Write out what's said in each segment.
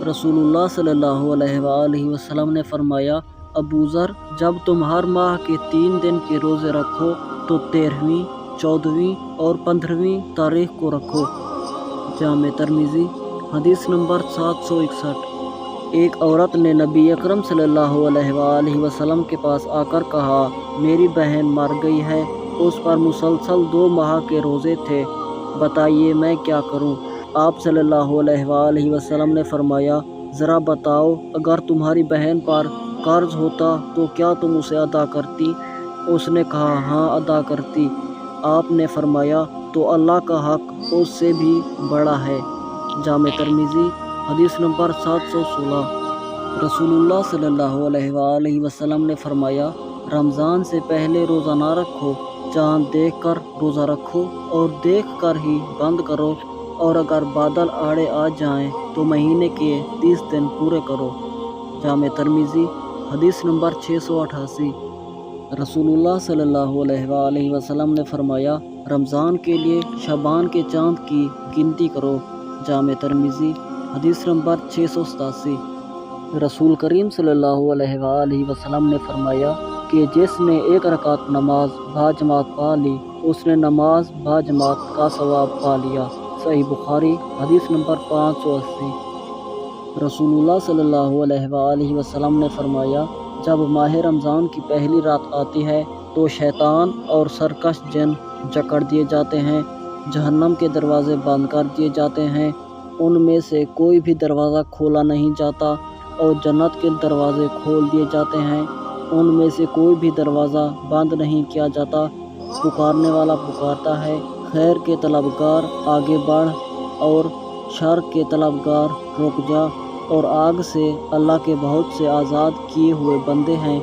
रसूलुल्लाह सल्लल्लाहु अलैहि वसल्लम ने फरमाया, अबू ज़र, जब तुम हर माह के 3 दिन के रोज़े रखो तो 13वीं, 14वीं और 15वीं तारीख को रखो। जामे तिर्मिज़ी हदीस नंबर 761। एक औरत ने नबी अकरम सल्लल्लाहु अलैहि वसल्लम के पास आकर कहा, मेरी बहन मर गई है, उस पर मुसलसल 2 माह के रोज़े थे, बताइए मैं क्या करूं? आप सल्लल्लाहु अलैहि वसल्लम ने फरमाया, ज़रा बताओ, अगर तुम्हारी बहन पर कर्ज होता तो क्या तुम उसे अदा करती? उसने कहा, हाँ अदा करती। आपने फरमाया, तो अल्लाह का हक उससे भी बड़ा है। जामे तिर्मिज़ी हदीस नंबर 716। रसूलुल्लाह सल्लल्लाहु अलैहि वसल्लम ने फरमाया, रमज़ान से पहले रोज़ा ना रखो, चाँद देख कर रोज़ा रखो और देख कर ही बंद करो, और अगर बादल आड़े आ जाएं तो महीने के 30 दिन पूरे करो। जामे तिर्मिज़ी हदीस नंबर 688। रसूलुल्लाह सल्लल्लाहु अलैहि वसल्लम ने फरमाया, रमज़ान के लिए शबान के चाँद की गिनती करो। जामे तिर्मिज़ी हदीस नंबर 687। रसूल करीम सल्लल्लाहु अलैहि वसल्लम ने फरमाया कि जिसने 1 रकात नमाज बाजमात पा ली, उसने नमाज बाजमात का सवाब पा लिया। सही बुखारी हदीस नंबर 580। रसूलुल्लाह सल्लल्लाहु अलैहि वसल्लम ने फरमाया, जब माह रमज़ान की पहली रात आती है तो शैतान और सरकश जिन जकड़ दिए जाते हैं, जहन्नम के दरवाज़े बंद कर दिए जाते हैं, उनमें से कोई भी दरवाज़ा खोला नहीं जाता, और जन्नत के दरवाज़े खोल दिए जाते हैं, उनमें से कोई भी दरवाज़ा बंद नहीं किया जाता। पुकारने वाला पुकारता है, खैर के तलबगार आगे बढ़, और शर के तलबगार रुक जा, और आग से अल्लाह के बहुत से आज़ाद किए हुए बंदे हैं,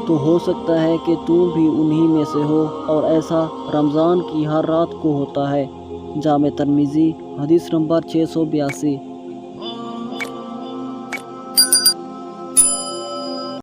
तो हो सकता है कि तू भी उन्हीं में से हो, और ऐसा रमज़ान की हर रात को होता है। जामे तिर्मिज़ी हदीस नंबर 682।